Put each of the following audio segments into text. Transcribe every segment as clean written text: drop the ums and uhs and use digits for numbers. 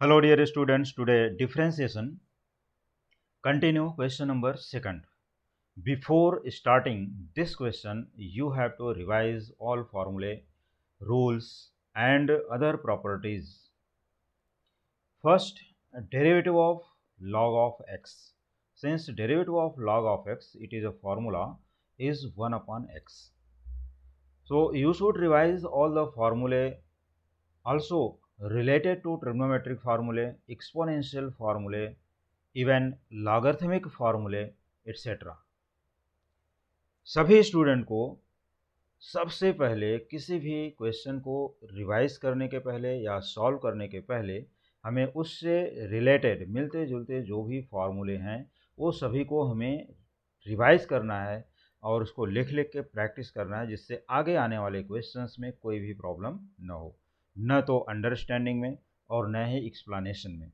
Hello dear students, today differentiation. Continue question number second. Before starting this question, you have to revise all formulae, rules and other properties. First, derivative of log of x. Since derivative of log of x, it is a formula is 1 upon x. So you should revise all the formulae also related to trigonometric formulae, exponential formulae, even logarithmic फार्मूले etcetera. सभी student को सबसे पहले किसी भी question को revise करने के पहले या सॉल्व करने के पहले हमें उससे रिलेटेड मिलते जुलते जो भी फार्मूले हैं वो सभी को हमें रिवाइज करना है और उसको लिख लिख के प्रैक्टिस करना है, जिससे आगे आने वाले क्वेश्चंस में कोई भी प्रॉब्लम न हो, न तो अंडरस्टैंडिंग में और न ही एक्सप्लेनेशन में।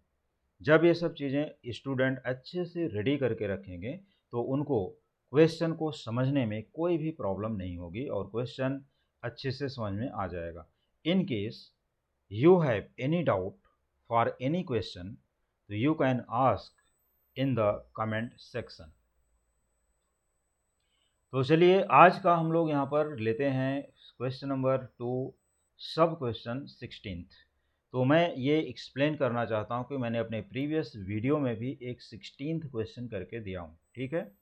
जब ये सब चीज़ें स्टूडेंट अच्छे से रेडी करके रखेंगे तो उनको क्वेश्चन को समझने में कोई भी प्रॉब्लम नहीं होगी और क्वेश्चन अच्छे से समझ में आ जाएगा। In case you have any doubt for any question तो you can ask in the comment section. तो चलिए आज का हम लोग यहाँ पर लेते हैं क्वेश्चन नंबर 2, सब क्वेश्चन 16। तो मैं ये एक्सप्लेन करना चाहता हूँ कि मैंने अपने प्रीवियस वीडियो में भी एक 16th क्वेश्चन करके दिया हूँ, ठीक है।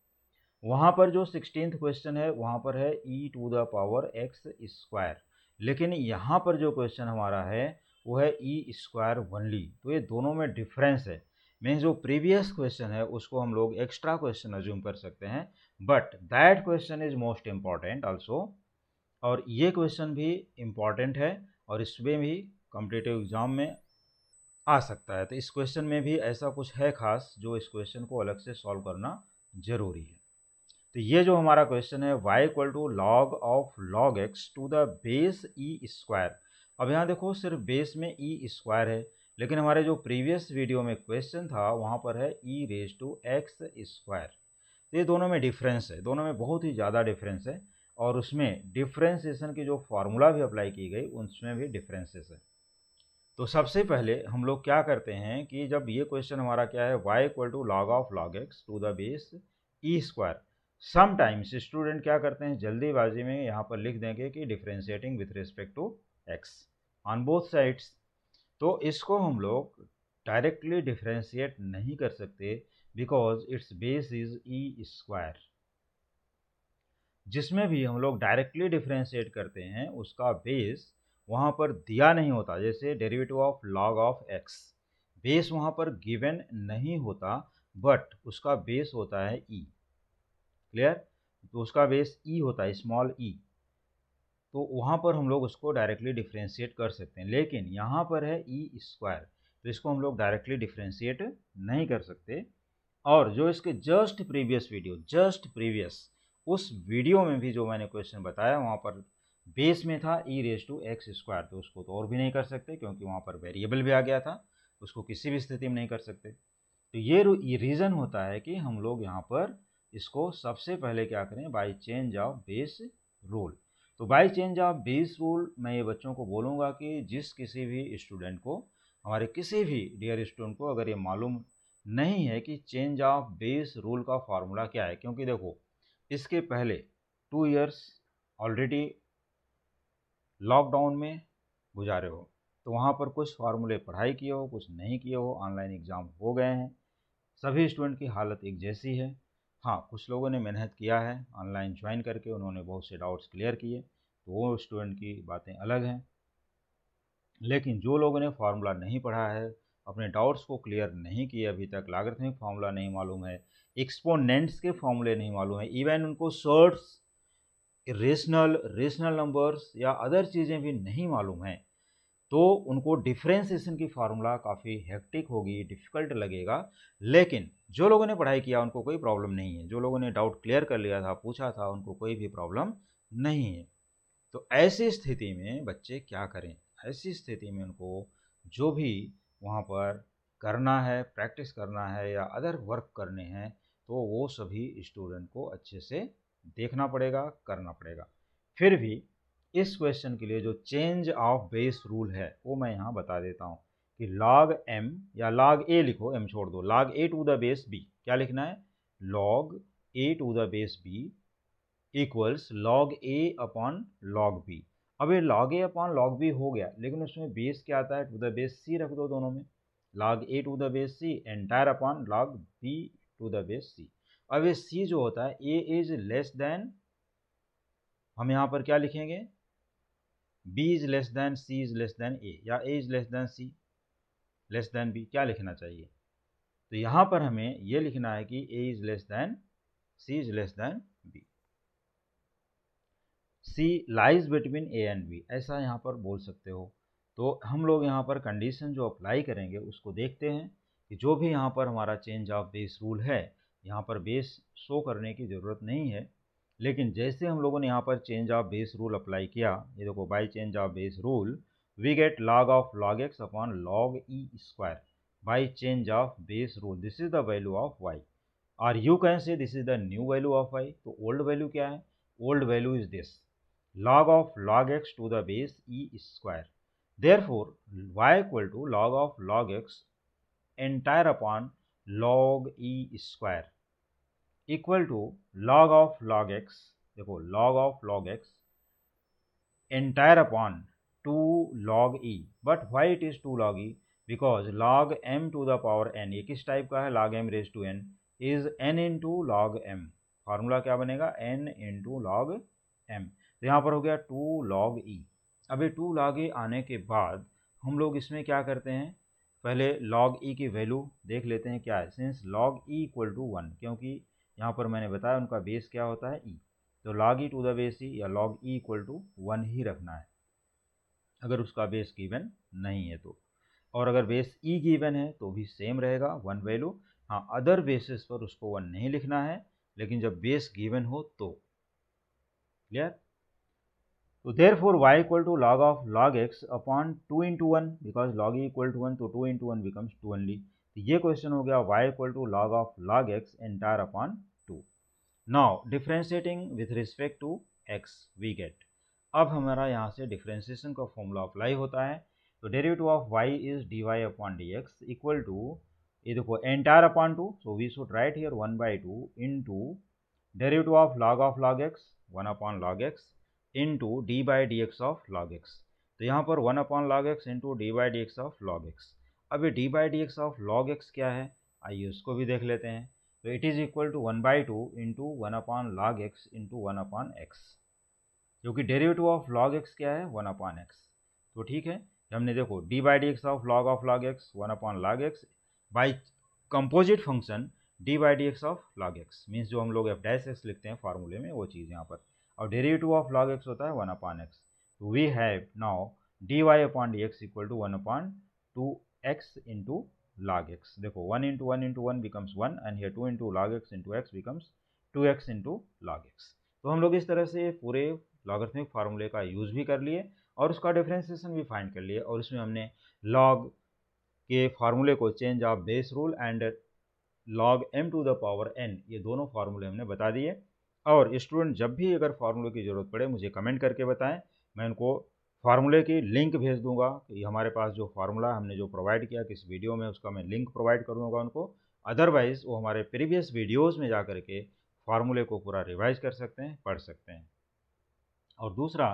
वहाँ पर जो 16th क्वेश्चन है वहाँ पर है e⁻x², लेकिन यहाँ पर जो क्वेश्चन हमारा है वो है e² ओनली। तो ये दोनों में डिफरेंस है। मीन्स जो प्रीवियस क्वेश्चन है उसको हम लोग एक्स्ट्रा क्वेश्चन अज्यूम कर सकते हैं, but that question is most important also. और ये क्वेश्चन भी इम्पॉर्टेंट है और इसमें भी कॉम्पिटिटिव एग्जाम में आ सकता है। तो इस क्वेश्चन में भी ऐसा कुछ है खास जो इस क्वेश्चन को अलग से सॉल्व करना जरूरी है। तो ये जो हमारा क्वेश्चन है y equal to log of log x to the base e²। अब यहाँ देखो सिर्फ बेस में e² है, लेकिन हमारे जो प्रीवियस वीडियो में क्वेश्चन था वहाँ पर है e⁻x²। तो ये दोनों में डिफरेंस है, दोनों में बहुत ही ज़्यादा डिफरेंस है और उसमें डिफ्रेंसिएशन की जो फार्मूला भी अप्लाई की गई उसमें भी डिफरेंसेस है। तो सबसे पहले हम लोग क्या करते हैं कि जब ये क्वेश्चन हमारा क्या है y equal to log of log x to the base e², sometimes student क्या करते हैं जल्दीबाजी में यहाँ पर लिख देंगे कि differentiating with respect to x on both sides. तो इसको हम लोग डायरेक्टली डिफ्रेंशिएट नहीं कर सकते because it's base is e²। जिसमें भी हम लोग डायरेक्टली डिफ्रेंशिएट करते हैं उसका बेस वहाँ पर दिया नहीं होता। जैसे derivative of log of x, base वहाँ पर गिवन नहीं होता बट उसका बेस होता है ई। क्लियर? तो उसका बेस ई होता है, स्मॉल ई। तो वहाँ पर हम लोग उसको डायरेक्टली डिफ्रेंशिएट कर सकते हैं, लेकिन यहाँ पर है e², तो इसको हम लोग डायरेक्टली डिफ्रेंशिएट नहीं कर सकते। और जो इसके just previous video, just previous उस वीडियो में भी जो मैंने क्वेश्चन बताया वहाँ पर बेस में था e⁻x², तो उसको तो और भी नहीं कर सकते क्योंकि वहाँ पर वेरिएबल भी आ गया था, उसको किसी भी स्थिति में नहीं कर सकते। तो ये रीज़न होता है कि हम लोग यहाँ पर इसको सबसे पहले क्या करें, by change of base rule. तो by change of base rule मैं ये बच्चों को बोलूँगा कि जिस किसी भी स्टूडेंट को, हमारे किसी भी डियर स्टूडेंट को अगर ये मालूम नहीं है कि चेंज ऑफ बेस रूल का फार्मूला क्या है, क्योंकि देखो इसके पहले 2 इयर्स ऑलरेडी लॉकडाउन में गुजारे हो, तो वहाँ पर कुछ फार्मूले पढ़ाई किए हो, कुछ नहीं किए हो, ऑनलाइन एग्ज़ाम हो गए हैं, सभी स्टूडेंट की हालत एक जैसी है। हाँ, कुछ लोगों ने मेहनत किया है, ऑनलाइन ज्वाइन करके उन्होंने बहुत से डाउट्स क्लियर किए, तो वो स्टूडेंट की बातें अलग हैं। लेकिन जो लोगों ने फार्मूला नहीं पढ़ा है, अपने डाउट्स को क्लियर नहीं किए अभी तक, लॉगरिथमिक फार्मूला नहीं मालूम है, एक्सपोनेंट्स के फार्मूले नहीं मालूम है, इवन उनको शॉर्ट्स, रेशनल नंबर्स या अदर चीज़ें भी नहीं मालूम हैं, तो उनको डिफ्रेंसिएशन की फार्मूला काफ़ी हेक्टिक होगी, डिफ़िकल्ट लगेगा। लेकिन जो लोगों ने पढ़ाई किया उनको कोई प्रॉब्लम नहीं है, जो लोगों ने डाउट क्लियर कर लिया था, पूछा था, उनको कोई भी प्रॉब्लम नहीं है। तो ऐसी स्थिति में बच्चे क्या करें? ऐसी स्थिति में उनको जो भी वहाँ पर करना है, प्रैक्टिस करना है या अदर वर्क करने हैं, तो वो सभी स्टूडेंट को अच्छे से देखना पड़ेगा, करना पड़ेगा। फिर भी इस क्वेश्चन के लिए जो चेंज ऑफ बेस रूल है वो मैं यहाँ बता देता हूँ कि log m या log a लिखो, m छोड़ दो, log a to the base b, क्या लिखना है, log a to the base b equals log a upon log b। अब ये log a upon log b हो गया, लेकिन उसमें बेस क्या आता है, टू द बेस c रख दो दोनों में, log a to the base c entire upon log b to the base c। अब ये c जो होता है a इज लेस देन, हम यहाँ पर क्या लिखेंगे, b is less than c is less than a, या a is less than c less than b, क्या लिखना चाहिए, तो यहाँ पर हमें ये लिखना है कि a is less than c is less than b, c lies between a and b, ऐसा यहाँ पर बोल सकते हो। तो हम लोग यहाँ पर कंडीशन जो अप्लाई करेंगे उसको देखते हैं कि जो भी यहाँ पर हमारा चेंज ऑफ बेस रूल है, यहाँ पर बेस शो करने की ज़रूरत नहीं है, लेकिन जैसे हम लोगों ने यहाँ पर change of base rule apply किया, ये देखो by change of base rule we get log of log x upon log e square by change of base rule, this is the value of y, और you can say this is the new value of y। तो old value क्या है, old value is this log of log x to the base e square, therefore y equal to log of log x entire upon log e square equal to log of log x, देखो log of log x entire upon 2 log e, but why it is 2 log e, because log m to the power n, ये किस type का है, log m raised to n is n into log m, formula क्या बनेगा, n into log m, तो यहाँ पर हो गया 2 log e। अब ये 2 log e आने के बाद हम लोग इसमें क्या करते हैं, पहले log e की वैल्यू देख लेते हैं क्या है, since log e equal to 1, क्योंकि यहाँ पर मैंने बताया उनका बेस क्या होता है e, तो log e to the base e या log e इक्वल टू 1 ही रखना है अगर उसका बेस गिवन नहीं है तो, और अगर बेस e गिवन है तो भी सेम रहेगा 1 वैल्यू। हाँ, अदर बेसिस पर उसको 1 नहीं लिखना है, लेकिन जब बेस गिवन हो तो, क्लियर। तो therefore y equal to log of log x upon 2 into 1, because log e equal to 1, तो 2 into 1 becomes 2 only। तो ये क्वेश्चन हो गया y equal to log of log x entire upon 2। Now differentiating with respect to x we get, अब हमारा यहाँ से differentiation का फॉर्मूला अप्लाई होता है, तो derivative of y is dy upon dx equal to, ये देखो entire upon 2, so we should write here 1/2 into derivative of log x 1 upon log x into d by d x of log x, तो यहाँ पर 1 upon log x into d by d x of log x. अब ये d by d x of log x क्या है, आइए उसको भी देख लेते हैं। तो it is equal to 1/2 into 1 upon log x into 1 upon x, क्योंकि डेरिवेटिव ऑफ लॉग एक्स क्या है 1 अपॉन एक्स। तो ठीक है, हमने देखो D by d x of log x 1 upon log x by composite function D by d x of log x, means जो हम लोग एफ डैश एक्स लिखते हैं फार्मूले में वो चीज़ यहाँ पर, और डेरिवेटिव ऑफ log x होता है 1 अपॉन एक्स। तो we have now d y upon d x equal to 1 upon 2x into log x, देखो 1 into 1 into 1 becomes 1 and here 2 into log x into x becomes 2x into log x। तो हम लोग इस तरह से पूरे logarithmic फार्मूले का यूज़ भी कर लिए और उसका डिफ्रेंसिएशन भी फाइंड कर लिए, और इसमें हमने log के फार्मूले को change of base rule and log m to the power n, ये दोनों फार्मूले हमने बता दिए। और स्टूडेंट जब भी अगर फार्मूले की ज़रूरत पड़े मुझे कमेंट करके बताएं, मैं उनको फार्मूले की लिंक भेज दूंगा कि हमारे पास जो फार्मूला हमने जो प्रोवाइड किया किस वीडियो में उसका मैं लिंक प्रोवाइड कर दूंगा उनको, अदरवाइज़ वो हमारे प्रीवियस वीडियोस में जा कर के फार्मूले को पूरा रिवाइज कर सकते हैं, पढ़ सकते हैं। और दूसरा,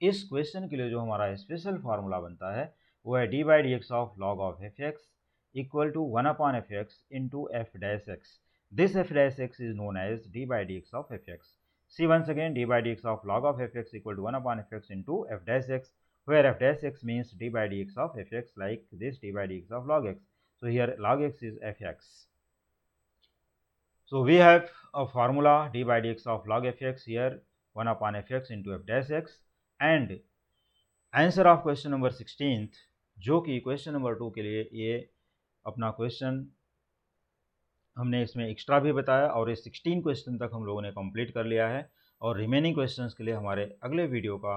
इस क्वेश्चन के लिए जो हमारा स्पेशल फार्मूला बनता है वो है d by d x of log of f x equal to 1 upon f x into f dash x. This f dash x is known as d by dx of fx. See once again, d by dx of log of fx equal to 1 upon fx into f dash x, where f dash x means d by dx of fx, like this d by dx of log x. So here log x is fx. So we have a formula d by dx of log fx, here 1 upon fx into f dash x, and answer of question number 16th, जो कि question number 2 के लिए ये अपना question हमने इसमें extra भी बताया, और ये 16 क्वेश्चन तक हम लोगों ने कंप्लीट कर लिया है। और रिमेनिंग क्वेश्चंस के लिए हमारे अगले वीडियो का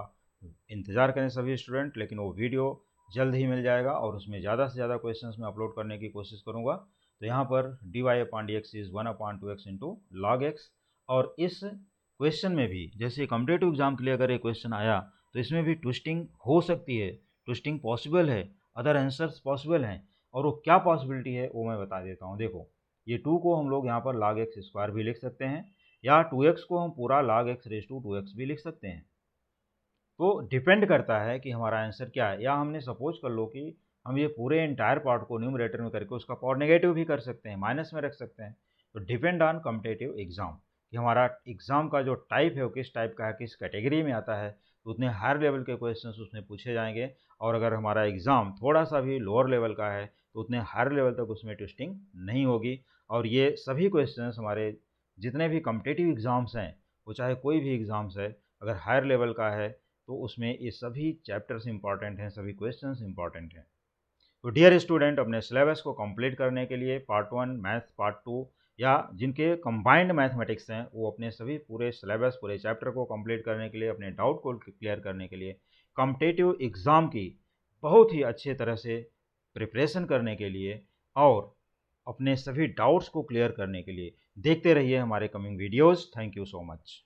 इंतज़ार करें सभी स्टूडेंट, लेकिन वो वीडियो जल्द ही मिल जाएगा और उसमें ज़्यादा से ज़्यादा क्वेश्चंस मैं अपलोड करने की कोशिश करूँगा। तो यहाँ पर d y upon d x is 1 upon 2x into log x, और इस क्वेश्चन में भी जैसे कॉम्पिटेटिव एग्जाम के लिए अगर ये क्वेश्चन आया तो इसमें भी ट्विस्टिंग हो सकती है, ट्विस्टिंग पॉसिबल है। अदर आंसर्स पॉसिबल हैं, और वो क्या पॉसिबिलिटी है वो मैं बता देता हूँ। देखो, ये 2 को हम लोग यहाँ पर log x स्क्वायर भी लिख सकते हैं, या 2x को हम पूरा log x raise to 2x भी लिख सकते हैं। तो डिपेंड करता है कि हमारा आंसर क्या है। या हमने सपोज कर लो कि हम ये पूरे एंटायर पार्ट को न्यूमरेटर में करके उसका पावर नेगेटिव भी कर सकते हैं, माइनस में रख सकते हैं। तो डिपेंड ऑन कॉम्पिटिटिव एग्जाम कि हमारा एग्जाम का जो टाइप है वो किस टाइप का है, किस कैटेगरी में आता है, तो उतने हायर लेवल के क्वेश्चंस उसमें पूछे जाएंगे। और अगर हमारा एग्ज़ाम थोड़ा सा भी लोअर लेवल का है तो उतने हायर लेवल तक उसमें ट्विस्टिंग नहीं होगी। और ये सभी क्वेश्चंस हमारे जितने भी कॉम्पिटिटिव एग्ज़ाम्स हैं, वो चाहे कोई भी एग्ज़ाम्स है, अगर हायर लेवल का है तो उसमें ये सभी चैप्टर्स इंपॉर्टेंट हैं, सभी क्वेश्चंस इंपॉर्टेंट हैं। तो डियर स्टूडेंट, अपने सिलेबस को कंप्लीट करने के लिए पार्ट 1 मैथ, पार्ट 2 या जिनके कंबाइंड मैथमेटिक्स हैं वो अपने सभी पूरे सिलेबस, पूरे चैप्टर को कंप्लीट करने के लिए, अपने डाउट को क्लियर करने के लिए, कॉम्पिटिटिव एग्ज़ाम की बहुत ही अच्छे तरह से प्रिपरेशन करने के लिए और अपने सभी डाउट्स को क्लियर करने के लिए देखते रहिए हमारे coming videos. Thank you so much.